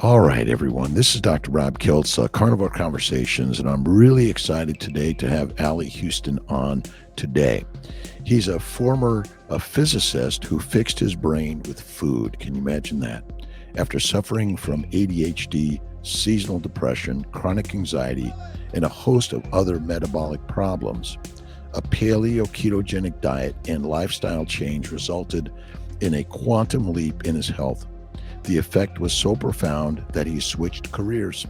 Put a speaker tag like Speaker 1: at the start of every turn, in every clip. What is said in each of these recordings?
Speaker 1: All right, everyone. This is Dr. Rob Kiltz, Carnivore Conversations, and I'm really excited today to have Ali Houston on today. He's a former physicist who fixed his brain with food. Can you imagine that? After suffering from ADHD, seasonal depression, chronic anxiety, and a host of other metabolic problems, a paleo ketogenic diet and lifestyle change resulted in a quantum leap in his health. The effect was so profound that he switched careers.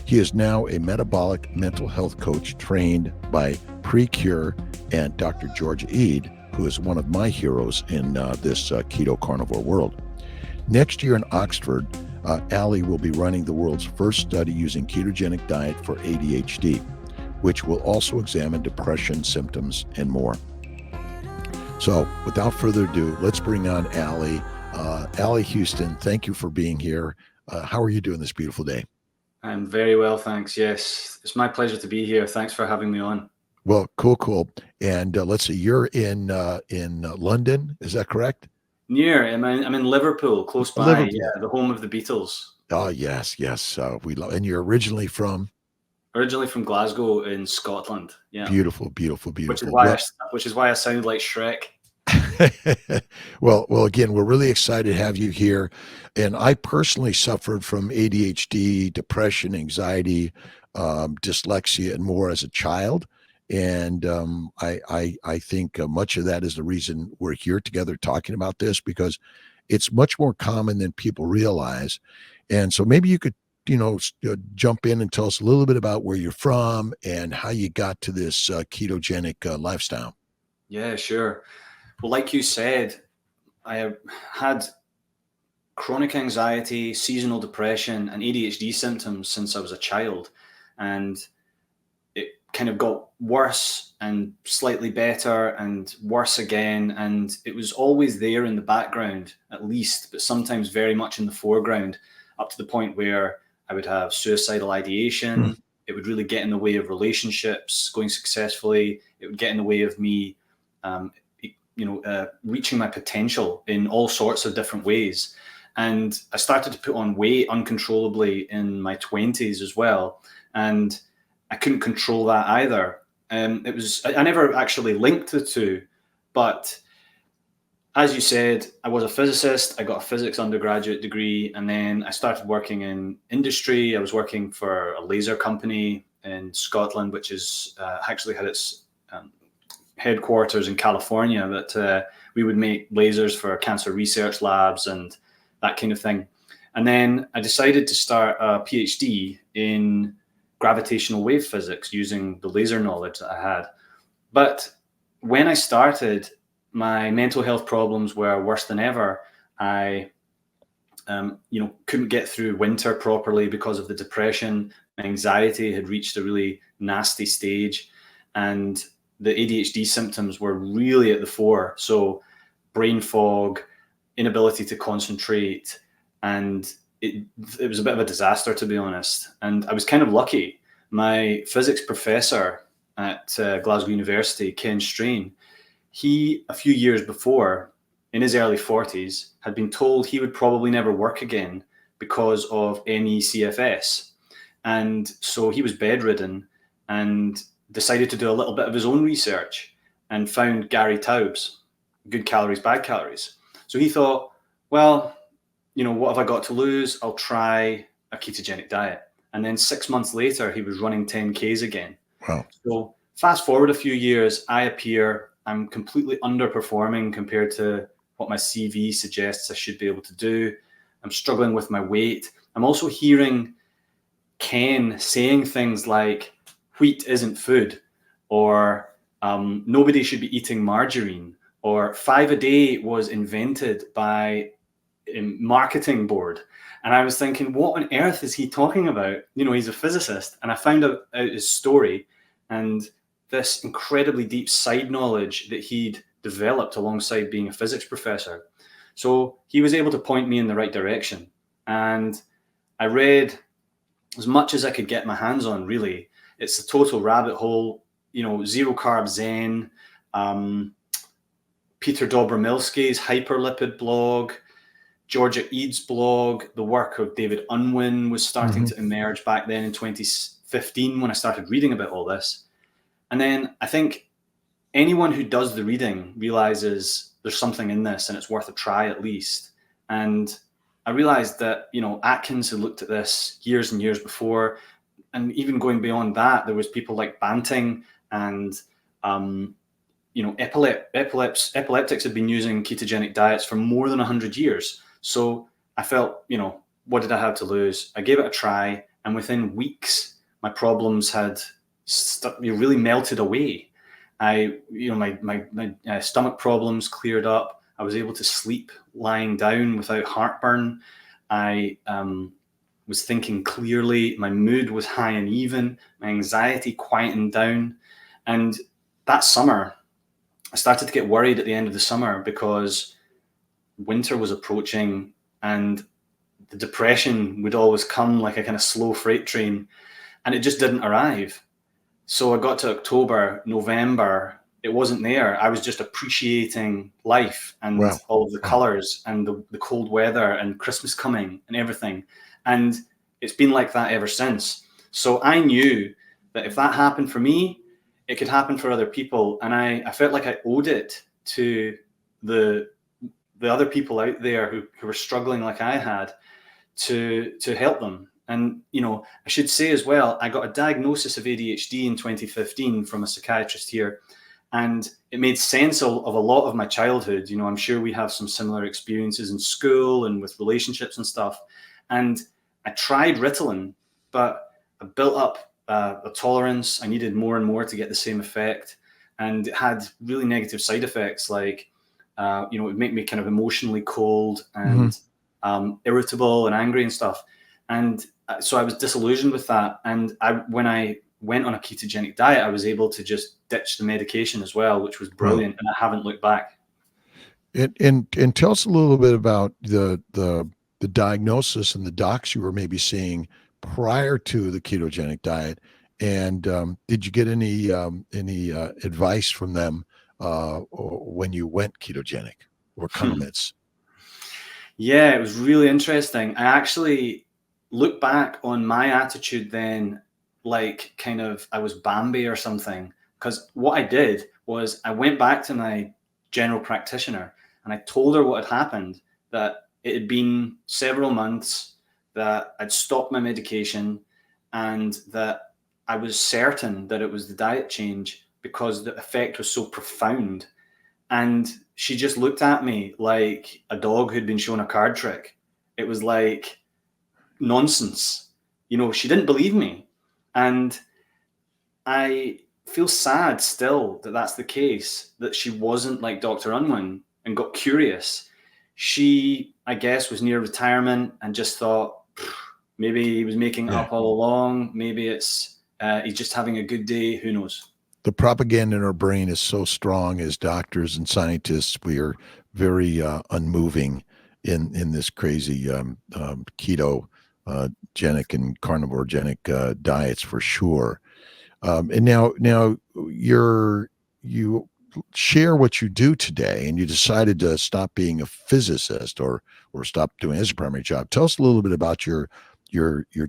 Speaker 1: He is now a metabolic mental health coach trained by Precure and Dr. Georgia Ede, who is one of my heroes in this keto carnivore world. Next year in Oxford, Ali will be running the world's first study using ketogenic diet for ADHD, which will also examine depression symptoms and more. So without further ado, let's bring on Ali. Ali Houston, thank you for being here. How are you doing this beautiful day?
Speaker 2: I'm very well, thanks. Yes, it's my pleasure to be here. Thanks for having me on.
Speaker 1: Well, cool. And let's see, you're in London, is that correct?
Speaker 2: Near, I'm in Liverpool, close by.
Speaker 1: Liverpool.
Speaker 2: Yeah, the home of the Beatles.
Speaker 1: Oh, yes. We love. And you're originally from?
Speaker 2: Originally from Glasgow in Scotland. Yeah.
Speaker 1: Beautiful.
Speaker 2: Which is why I sound like Shrek.
Speaker 1: Well, again, we're really excited to have you here. And I personally suffered from ADHD, depression, anxiety, dyslexia, and more as a child. And I think much of that is the reason we're here together talking about this, because it's much more common than people realize. And so maybe you could, jump in and tell us a little bit about where you're from and how you got to this ketogenic lifestyle.
Speaker 2: Yeah, sure. Well, like you said, I had chronic anxiety, seasonal depression, and ADHD symptoms since I was a child. And it kind of got worse and slightly better and worse again. And it was always there in the background, at least, but sometimes very much in the foreground, up to the point where I would have suicidal ideation. It would really get in the way of relationships going successfully. It would get in the way of me reaching my potential in all sorts of different ways. And I started to put on weight uncontrollably in my 20s as well. And I couldn't control that either. I never actually linked the two, but as you said, I was a physicist. I got a physics undergraduate degree, and then I started working in industry. I was working for a laser company in Scotland, which is actually had its headquarters in California, that we would make lasers for cancer research labs and that kind of thing. And then I decided to start a PhD in gravitational wave physics using the laser knowledge that I had. But when I started, my mental health problems were worse than ever. I couldn't get through winter properly because of the depression. My anxiety had reached a really nasty stage, and the ADHD symptoms were really at the fore. So brain fog, inability to concentrate, and it was a bit of a disaster, to be honest. And I was kind of lucky. My physics professor at Glasgow University, Ken Strain, he, a few years before, in his early 40s, had been told he would probably never work again because of ME/CFS. And so he was bedridden and decided to do a little bit of his own research and found Gary Taubes, good calories, bad calories. So he thought, well, what have I got to lose? I'll try a ketogenic diet. And then 6 months later, he was running 10Ks again.
Speaker 1: Wow.
Speaker 2: So fast forward a few years, I'm completely underperforming compared to what my CV suggests I should be able to do. I'm struggling with my weight. I'm also hearing Ken saying things like, wheat isn't food, or nobody should be eating margarine, or 5 a day was invented by a marketing board. And I was thinking, what on earth is he talking about? He's a physicist. And I found out his story and this incredibly deep side knowledge that he'd developed alongside being a physics professor. So he was able to point me in the right direction. And I read as much as I could get my hands on, really. It's a total rabbit hole, zero carb Zen, Peter Dobromilski's hyperlipid blog, Georgia Eads blog, the work of David Unwin was starting
Speaker 1: Mm-hmm.
Speaker 2: to emerge back then in 2015 when I started reading about all this. And then I think anyone who does the reading realizes there's something in this and it's worth a try at least. And I realized that, Atkins had looked at this years and years before. And even going beyond that, there was people like Banting and, epileptics had been using ketogenic diets for more than 100 years. So I felt, what did I have to lose? I gave it a try. And within weeks, my problems had really melted away. My stomach problems cleared up. I was able to sleep lying down without heartburn. I was thinking clearly. My mood was high and even. My anxiety quietened down. And that summer, I started to get worried at the end of the summer because winter was approaching and the depression would always come like a kind of slow freight train, and it just didn't arrive. So I got to October, November, it wasn't there. I was just appreciating life and
Speaker 1: Wow.
Speaker 2: all of the colors and the cold weather and Christmas coming and everything. And it's been like that ever since. So I knew that if that happened for me, it could happen for other people. And I felt like I owed it to the other people out there who were struggling like I had to help them. And, I should say as well, I got a diagnosis of ADHD in 2015 from a psychiatrist here. And it made sense of a lot of my childhood. I'm sure we have some similar experiences in school and with relationships and stuff. And I tried Ritalin, but I built up a tolerance. I needed more and more to get the same effect. And it had really negative side effects like, it would make me kind of emotionally cold and irritable and angry and stuff. And so I was disillusioned with that. And when I went on a ketogenic diet, I was able to just ditch the medication as well, which was brilliant. And I haven't looked back.
Speaker 1: And tell us a little bit about the diagnosis and the docs you were maybe seeing prior to the ketogenic diet. And did you get any advice from them when you went ketogenic or comments?
Speaker 2: Yeah, it was really interesting. I actually look back on my attitude then like kind of I was Bambi or something, because what I did was I went back to my general practitioner and I told her what had happened, that it had been several months, that I'd stopped my medication, and that I was certain that it was the diet change because the effect was so profound. And she just looked at me like a dog who'd been shown a card trick. It was like nonsense. She didn't believe me. And I feel sad still that that's the case, that she wasn't like Dr. Unwin and got curious. She, I guess, was near retirement and just thought, maybe he was making it up all along. Maybe it's he's just having a good day. Who knows?
Speaker 1: The propaganda in our brain is so strong as doctors and scientists. We are very unmoving in this crazy keto genic and carnivore genic diets for sure. And now you share what you do today, and you decided to stop being a physicist or stop doing as a primary job. Tell us a little bit about your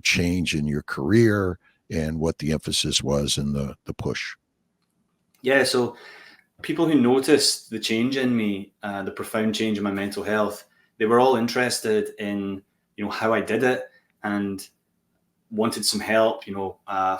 Speaker 1: change in your career and what the emphasis was in the push.
Speaker 2: Yeah, so people who noticed the change in me, the profound change in my mental health, they were all interested in, how I did it and wanted some help,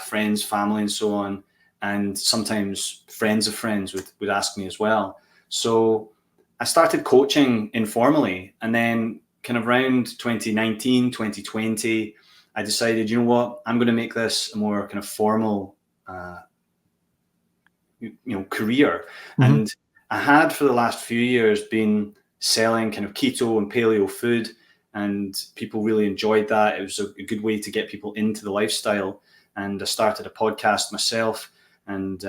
Speaker 2: friends, family, and so on. And sometimes friends of friends would ask me as well. So I started coaching informally. And then kind of around 2019, 2020, I decided, you know what, I'm going to make this a more kind of formal career. And I had for the last few years been selling kind of keto and paleo food, and people really enjoyed that. It was a good way to get people into the lifestyle. And I started a podcast myself and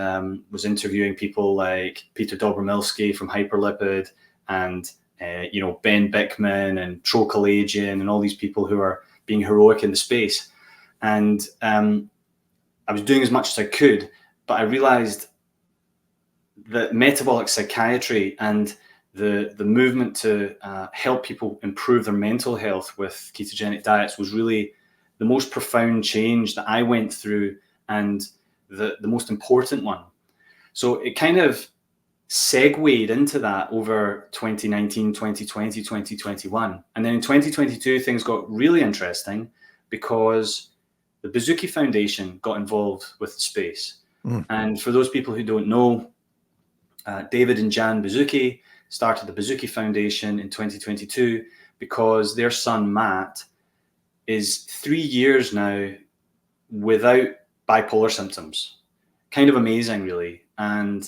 Speaker 2: was interviewing people like Peter Dobromilski from Hyperlipid and Ben Bickman and Trocalagian and all these people who are being heroic in the space. And I was doing as much as I could, but I realized that metabolic psychiatry and the movement to help people improve their mental health with ketogenic diets was really the most profound change that I went through, and the most important one. So it kind of segued into that over 2019, 2020, 2021. And then in 2022, things got really interesting because the Bouzouki Foundation got involved with the space. And for those people who don't know, David and Jan Bouzouki started the Bouzouki Foundation in 2022 because their son, Matt, is 3 years now without bipolar symptoms. Kind of amazing, really. And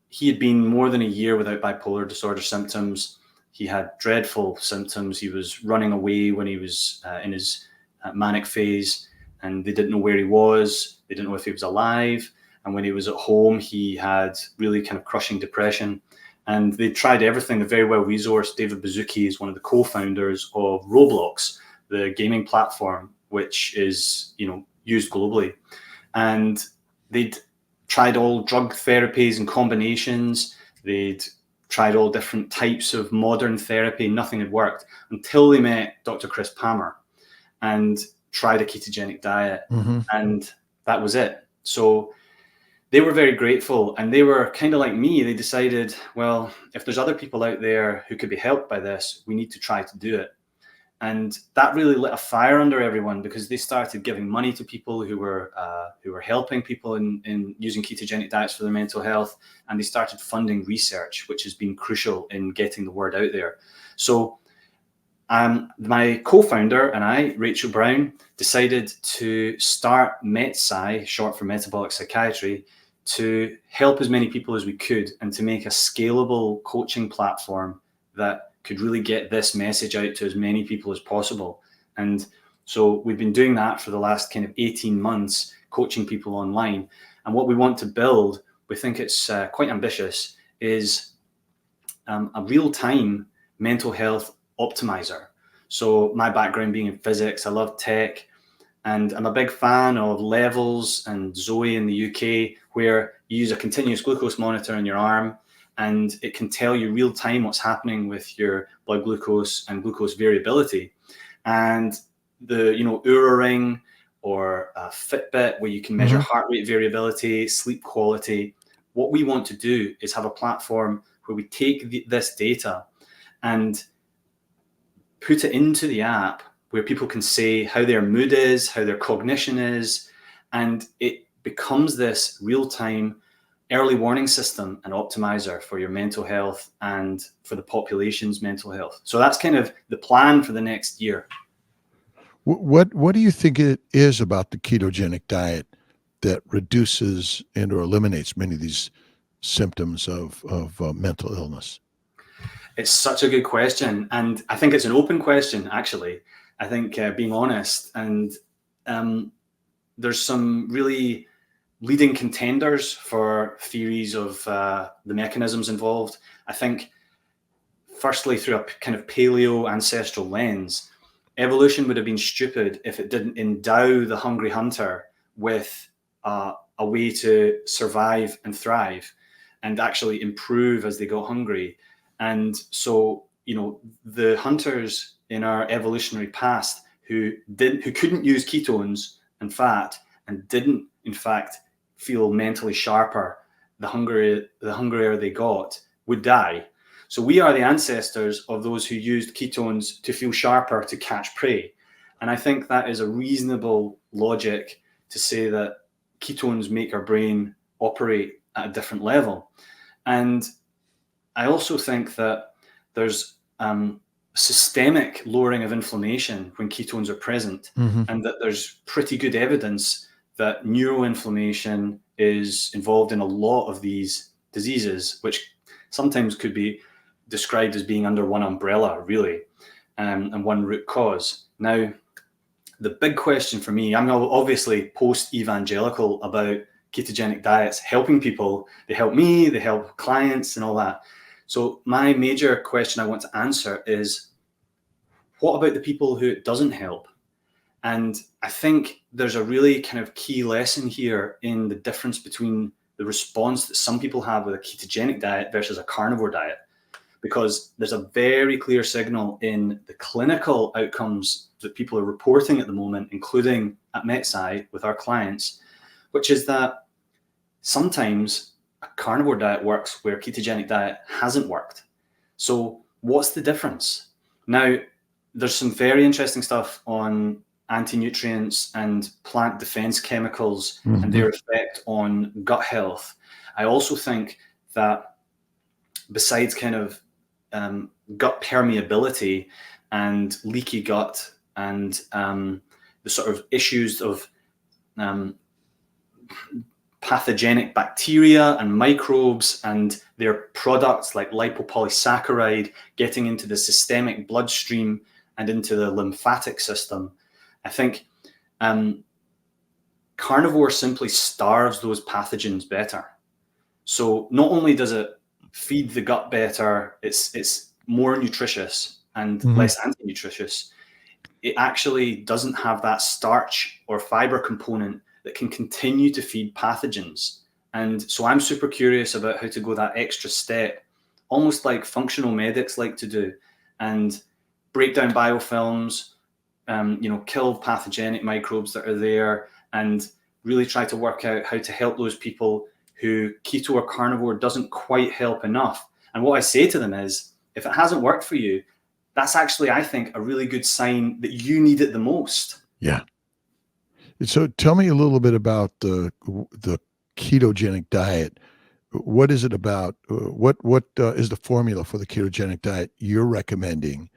Speaker 2: he had been more than a year without bipolar disorder symptoms. He had dreadful symptoms. He was running away when he was in his manic phase, and they didn't know where he was. They didn't know if he was alive. And when he was at home, he had really kind of crushing depression. And they tried everything. They're very well resourced. David Bouzouki is one of the co-founders of Roblox, the gaming platform, which is, used globally. And they'd tried all drug therapies and combinations. They'd tried all different types of modern therapy. Nothing had worked until they met Dr. Chris Palmer and tried a ketogenic diet. And that was it. So they were very grateful, and they were kind of like me. They decided, well, if there's other people out there who could be helped by this, we need to try to do it. And that really lit a fire under everyone, because they started giving money to people who were helping people in using ketogenic diets for their mental health, and they started funding research, which has been crucial in getting the word out there. So my co-founder and I, Rachel Brown, decided to start MetPsy, short for metabolic psychiatry, to help as many people as we could and to make a scalable coaching platform that could really get this message out to as many people as possible. And so we've been doing that for the last kind of 18 months, coaching people online. And what we want to build, we think it's quite ambitious, is a real-time mental health optimizer. So my background being in physics, I love tech, and I'm a big fan of Levels and Zoe in the UK, where you use a continuous glucose monitor in your arm, and it can tell you real time what's happening with your blood glucose and glucose variability. And the, Oura Ring or Fitbit, where you can measure heart rate variability, sleep quality. What we want to do is have a platform where we take this data and put it into the app, where people can say how their mood is, how their cognition is, and it becomes this real-time early warning system and optimizer for your mental health and for the population's mental health. So that's kind of the plan for the next year.
Speaker 1: What do you think it is about the ketogenic diet that reduces and or eliminates many of these symptoms of mental illness?
Speaker 2: It's such a good question. And I think it's an open question, actually. I think being honest, and there's some really leading contenders for theories of the mechanisms involved. I think, firstly, through a kind of paleo ancestral lens, evolution would have been stupid if it didn't endow the hungry hunter with a way to survive and thrive and actually improve as they got hungry. And so, the hunters in our evolutionary past who couldn't use ketones and fat and didn't, in fact, feel mentally sharper, the hungrier they got, would die. So we are the ancestors of those who used ketones to feel sharper to catch prey. And I think that is a reasonable logic to say that ketones make our brain operate at a different level. And I also think that there's systemic lowering of inflammation when ketones are present, and that there's pretty good evidence that neuroinflammation is involved in a lot of these diseases, which sometimes could be described as being under one umbrella, really, and one root cause. Now, the big question for me, I'm obviously post-evangelical about ketogenic diets helping people. They help me, they help clients and all that. So my major question I want to answer is, what about the people who it doesn't help? And I think there's a really kind of key lesson here in the difference between the response that some people have with a ketogenic diet versus a carnivore diet. because there's a very clear signal in the clinical outcomes that people are reporting at the moment, including at MetPsy with our clients, which is that sometimes a carnivore diet works where ketogenic diet hasn't worked. So what's the difference? Now, there's some very interesting stuff on anti-nutrients and plant defense chemicals and their effect on gut health. I also think that besides kind of gut permeability and leaky gut and the sort of issues of pathogenic bacteria and microbes and their products like lipopolysaccharide getting into the systemic bloodstream and into the lymphatic system, I think carnivore simply starves those pathogens better. So not only does it feed the gut better, it's more nutritious and less anti-nutritious, it actually doesn't have that starch or fiber component that can continue to feed pathogens. And so I'm super curious about how to go that extra step, almost like functional medics like to do, and break down biofilms, kill pathogenic microbes that are there, and really try to work out how to help those people who keto or carnivore doesn't quite help enough. And what I say to them is, if it hasn't worked for you, that's actually, I think, a really good sign that you need it the most.
Speaker 1: Yeah. So tell me a little bit about the ketogenic diet. What is it about? What is the formula for the ketogenic diet you're recommending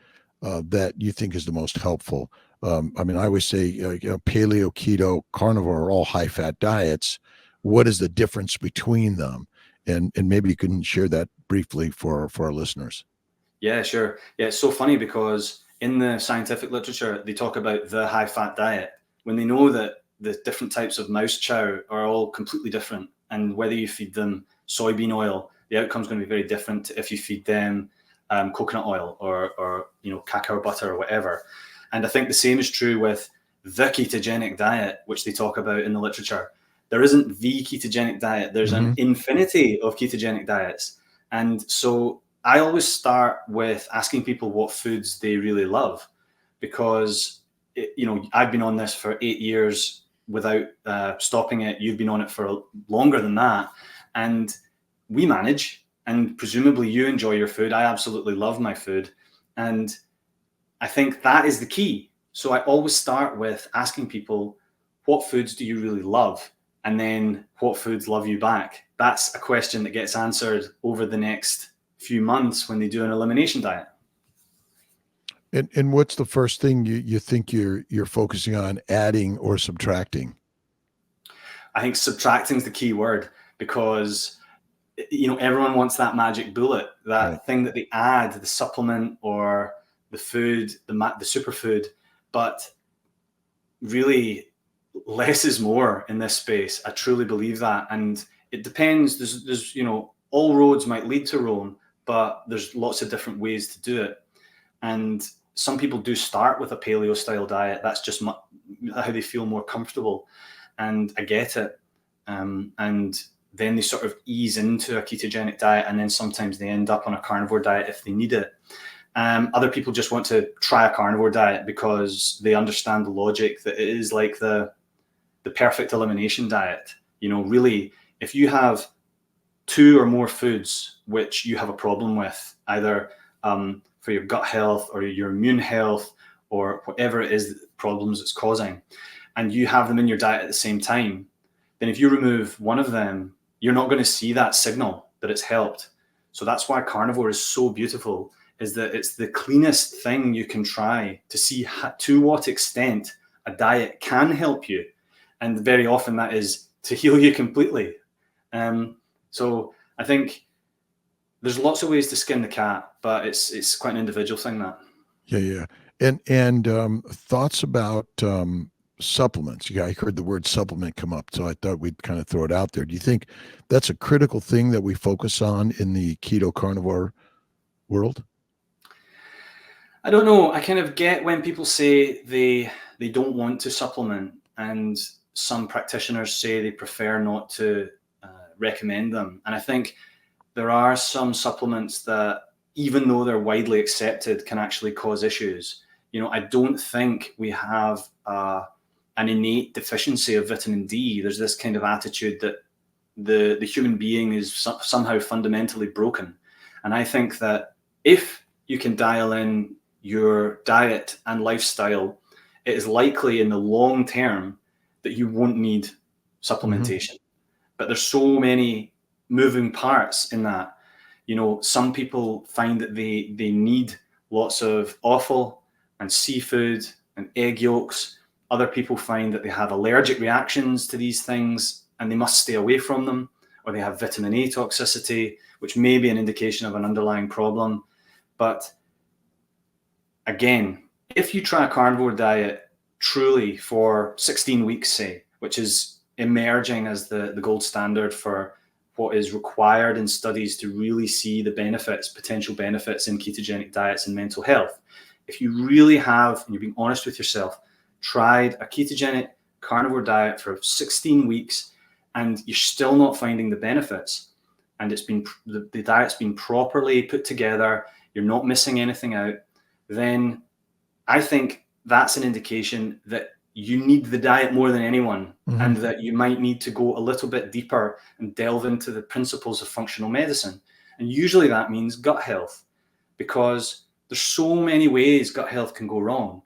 Speaker 1: that you think is the most helpful? I mean, I always say paleo, keto, carnivore are all high-fat diets. What is the difference between them? And maybe you can share that briefly for our listeners.
Speaker 2: Yeah, sure. Yeah, it's so funny because in the scientific literature, they talk about the high-fat diet when they know that the different types of mouse chow are all completely different. And whether you feed them soybean oil, the outcome is going to be very different if you feed them coconut oil or cacao butter or whatever. And I think the same is true with the ketogenic diet, which they talk about in the literature. There isn't the ketogenic diet. There's an infinity of ketogenic diets. And so I always start with asking people what foods they really love, because I've been on this for 8 years without stopping it. You've been on it for longer than that. And we manage, and presumably you enjoy your food. I absolutely love my food. And I think that is the key. So I always start with asking people, what foods do you really love? And then what foods love you back? That's a question that gets answered over the next few months when they do an elimination diet.
Speaker 1: And what's the first thing you think you're focusing on adding or subtracting?
Speaker 2: I think subtracting is the key word, because everyone wants that magic bullet, that thing that they add, the supplement or the food, the superfood. But really, less is more in this space. I truly believe that, and it depends. There's all roads might lead to Rome, but there's lots of different ways to do it. And some people do start with a paleo style diet. That's just how they feel more comfortable. And I get it. And then they sort of ease into a ketogenic diet, and then sometimes they end up on a carnivore diet if they need it. Other people just want to try a carnivore diet because they understand the logic that it is like the perfect elimination diet. Really, if you have 2 or more foods which you have a problem with, either for your gut health or your immune health or whatever it is, problems it's causing, and you have them in your diet at the same time, then if you remove one of them, you're not going to see that signal that it's helped. So that's why carnivore is so beautiful, is that it's the cleanest thing you can try to see to what extent a diet can help you. And very often that is to heal you completely. So I think there's lots of ways to skin the cat, but it's quite an individual thing, that.
Speaker 1: Yeah. And thoughts about supplements. Yeah, I heard the word supplement come up, so I thought we'd kind of throw it out there. Do you think that's a critical thing that we focus on in the keto carnivore world?
Speaker 2: I don't know. I kind of get when people say they don't want to supplement, and some practitioners say they prefer not to recommend them. And I think there are some supplements that even though they're widely accepted, can actually cause issues. I don't think we have an innate deficiency of vitamin D. There's this kind of attitude that the human being is somehow fundamentally broken. And I think that if you can dial in your diet and lifestyle, it is likely in the long term that you won't need supplementation. But there's so many moving parts in that. Some people find that they need lots of offal and seafood and egg yolks. Other people find that they have allergic reactions to these things and they must stay away from them, or they have vitamin A toxicity, which may be an indication of an underlying problem. But again, if you try a carnivore diet truly for 16 weeks, say, which is emerging as the gold standard for what is required in studies to really see the benefits, potential benefits in ketogenic diets and mental health. If you really have, and you're being honest with yourself, tried a ketogenic carnivore diet for 16 weeks and you're still not finding the benefits, and the diet's been properly put together, you're not missing anything out, then I think that's an indication that you need the diet more than anyone, and that you might need to go a little bit deeper and delve into the principles of functional medicine. And usually that means gut health, because there's so many ways gut health can go wrong.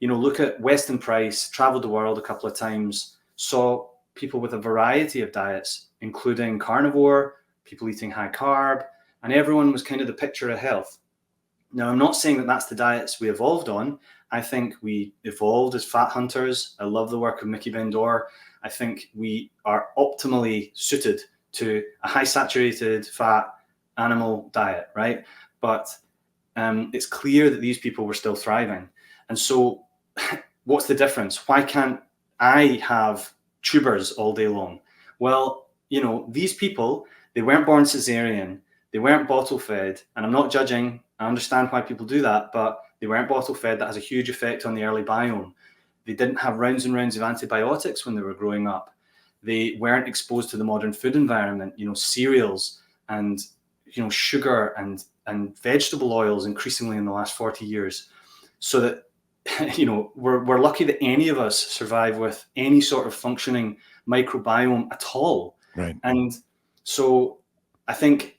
Speaker 2: Look at Weston Price, traveled the world a couple of times, saw people with a variety of diets, including carnivore, people eating high carb, and everyone was kind of the picture of health. Now, I'm not saying that that's the diets we evolved on. I think we evolved as fat hunters. I love the work of Mickey Bendor. I think we are optimally suited to a high saturated fat animal diet, right? But it's clear that these people were still thriving. And so what's the difference? Why can't I have tubers all day long? Well, these people, they weren't born cesarean, they weren't bottle fed, and I'm not judging. I understand why people do that, but they weren't bottle fed. That has a huge effect on the early biome. They didn't have rounds and rounds of antibiotics when they were growing up. They weren't exposed to the modern food environment, cereals and, sugar and vegetable oils increasingly in the last 40 years. So that, we're lucky that any of us survive with any sort of functioning microbiome at all.
Speaker 1: Right.
Speaker 2: And so I think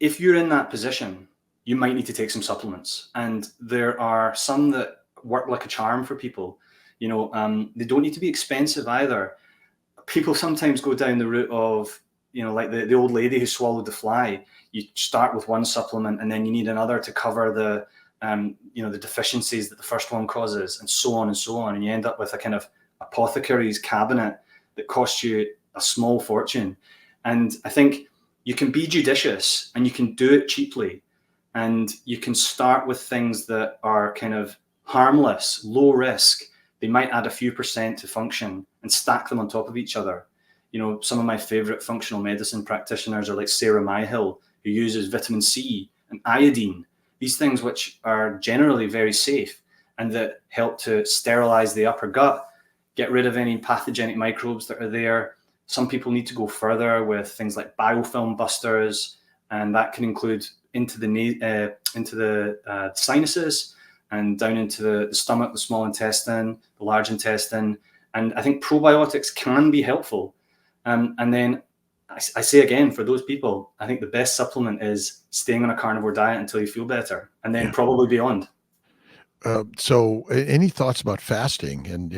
Speaker 2: if you're in that position, you might need to take some supplements. And there are some that work like a charm for people. They don't need to be expensive either. People sometimes go down the route of, like the old lady who swallowed the fly. You start with one supplement and then you need another to cover the deficiencies that the first one causes, and so on and so on. And you end up with a kind of apothecary's cabinet that costs you a small fortune. And I think you can be judicious and you can do it cheaply. And you can start with things that are kind of harmless, low risk. They might add a few percent to function and stack them on top of each other. Some of my favorite functional medicine practitioners are like Sarah Myhill, who uses vitamin C and iodine, these things which are generally very safe and that help to sterilize the upper gut, get rid of any pathogenic microbes that are there. Some people need to go further with things like biofilm busters, and that can include into the sinuses and down into the stomach, the small intestine, the large intestine. And I think probiotics can be helpful. And then I say again, for those people, I think the best supplement is staying on a carnivore diet until you feel better, and then probably beyond.
Speaker 1: So any thoughts about fasting and,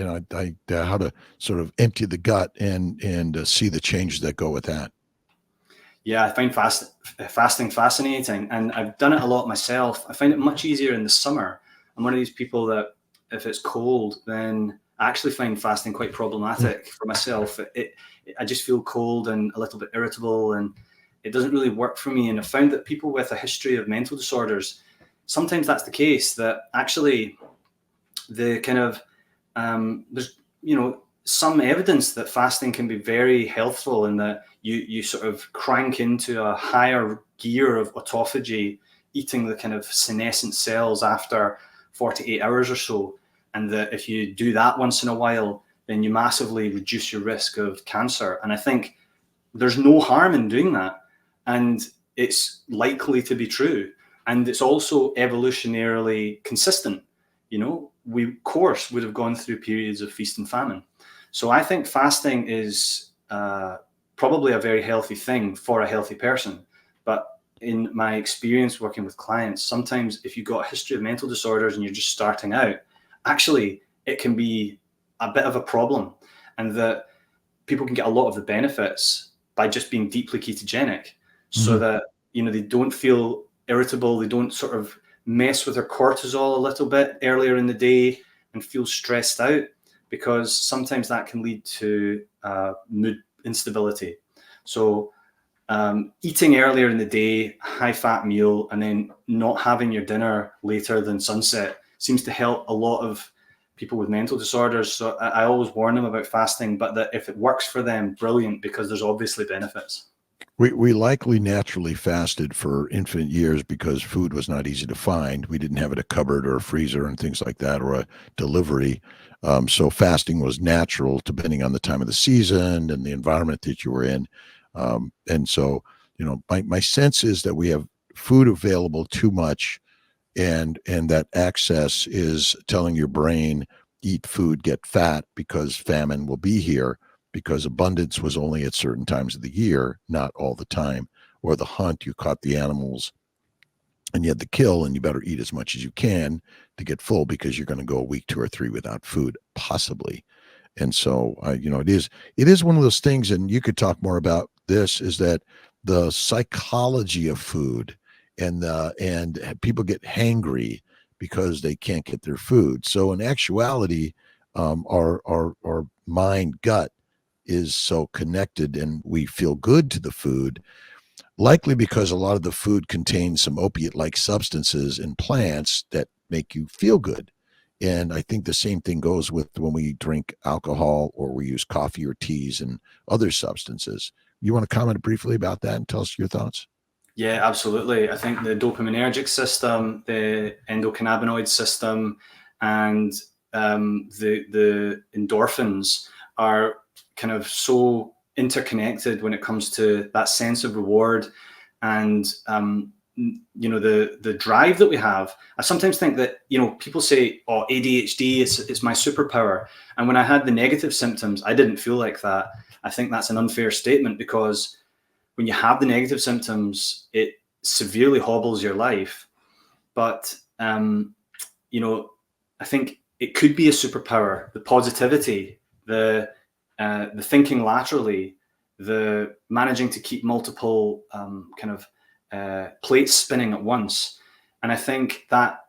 Speaker 1: how to sort of empty the gut and see the changes that go with that?
Speaker 2: Yeah, I find fasting fascinating, and I've done it a lot myself. I find it much easier in the summer. I'm one of these people that if it's cold, then I actually find fasting quite problematic for myself. I just feel cold and a little bit irritable, and it doesn't really work for me. And I found that people with a history of mental disorders, sometimes that's the case, that actually the kind of, there's, some evidence that fasting can be very helpful in that you sort of crank into a higher gear of autophagy, eating the kind of senescent cells after 48 hours or so. And that if you do that once in a while, then you massively reduce your risk of cancer. And I think there's no harm in doing that. And it's likely to be true. And it's also evolutionarily consistent. We, of course, would have gone through periods of feast and famine. So I think fasting is probably a very healthy thing for a healthy person. But in my experience working with clients, sometimes if you've got a history of mental disorders and you're just starting out, actually, it can be a bit of a problem, and that people can get a lot of the benefits by just being deeply ketogenic, so that, they don't feel irritable, they don't sort of mess with their cortisol a little bit earlier in the day and feel stressed out, because sometimes that can lead to mood instability. So eating earlier in the day, high fat meal, and then not having your dinner later than sunset seems to help a lot of people with mental disorders. So I always warn them about fasting, but that if it works for them, brilliant, because there's obviously benefits.
Speaker 1: We likely naturally fasted for infinite years because food was not easy to find. We didn't have a cupboard or a freezer and things like that, or a delivery. So fasting was natural depending on the time of the season and the environment that you were in. And so, my sense is that we have food available too much, and that access is telling your brain, eat food, get fat, because famine will be here, because abundance was only at certain times of the year, not all the time. Or the hunt, you caught the animals and you had the kill, and you better eat as much as you can to get full, because you're going to go a week, 2 or 3 without food, possibly. And so, it is one of those things, and you could talk more about this, is that the psychology of food, and people get hangry because they can't get their food. So in actuality, our mind gut is so connected, and we feel good to the food, likely because a lot of the food contains some opiate-like substances in plants that make you feel good. And I think the same thing goes with when we drink alcohol or we use coffee or teas and other substances. You want to comment briefly about that and tell us your thoughts?
Speaker 2: Yeah, absolutely. I think the dopaminergic system, the endocannabinoid system, and the endorphins are kind of so interconnected when it comes to that sense of reward, and the drive that we have. I sometimes think that people say, "Oh, ADHD is my superpower," and when I had the negative symptoms, I didn't feel like that. I think that's an unfair statement, because when you have the negative symptoms, it severely hobbles your life. But I think it could be a superpower: the positivity, the thinking laterally, the managing to keep multiple plates spinning at once. And I think that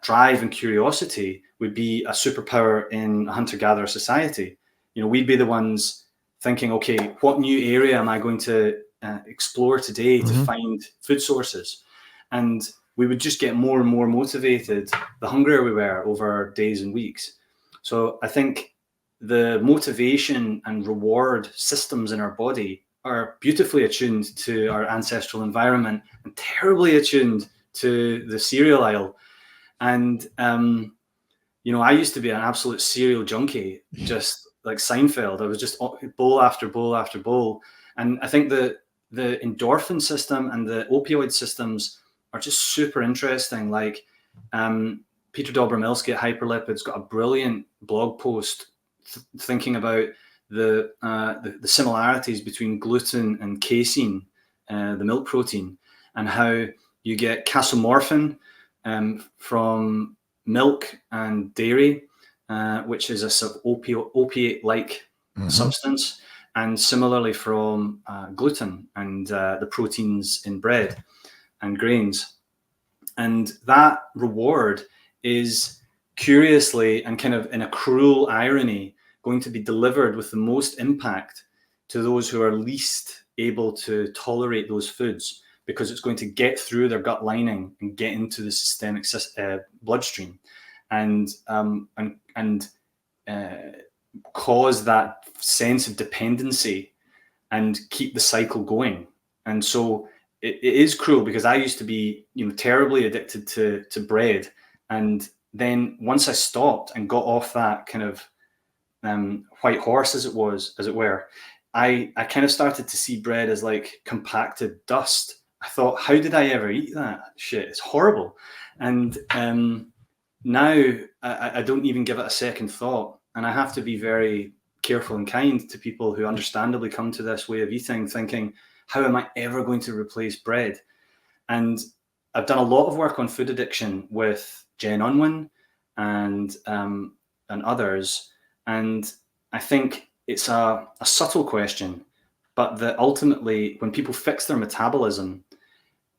Speaker 2: drive and curiosity would be a superpower in a hunter-gatherer society. We'd be the ones thinking, okay, what new area am I going to explore today to find food sources? And we would just get more and more motivated the hungrier we were over days and weeks. So I think the motivation and reward systems in our body are beautifully attuned to our ancestral environment and terribly attuned to the cereal aisle. And I used to be an absolute cereal junkie, just like Seinfeld. I was just bowl after bowl after bowl. And I think the endorphin system and the opioid systems are just super interesting. Like Peter Dobromilsky at Hyperlipid's got a brilliant blog post thinking about the similarities between gluten and casein, the milk protein, and how you get casomorphin from milk and dairy, which is a sort of opiate-like substance, and similarly from gluten and the proteins in bread and grains. And that reward is, curiously and kind of in a cruel irony, going to be delivered with the most impact to those who are least able to tolerate those foods, because it's going to get through their gut lining and get into the systemic bloodstream, and cause that sense of dependency and keep the cycle going. And so it is cruel, because I used to be terribly addicted to bread, and then once I stopped and got off that kind of white horse, as it were, I kind of started to see bread as like compacted dust, I thought, how did I ever eat that shit? It's horrible. And now I don't even give it a second thought. And I have to be very careful and kind to people who understandably come to this way of eating thinking, how am I ever going to replace bread? And I've done a lot of work on food addiction with Jen Unwin and others. And I think it's a subtle question, but that ultimately when people fix their metabolism,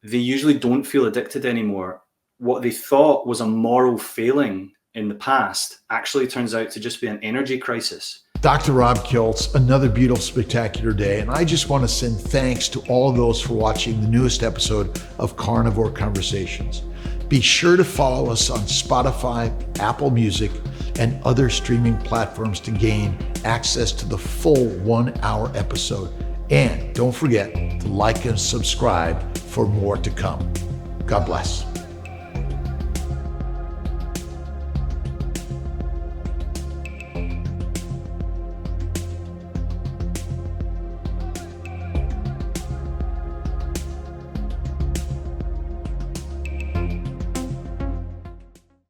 Speaker 2: they usually don't feel addicted anymore. What they thought was a moral failing in the past actually turns out to just be an energy crisis.
Speaker 1: Dr. Rob Kiltz, another beautiful, spectacular day. And I just want to send thanks to all of those for watching the newest episode of Carnivore Conversations. Be sure to follow us on Spotify, Apple Music, and other streaming platforms to gain access to the full 1 hour episode. And don't forget to like and subscribe for more to come. God bless.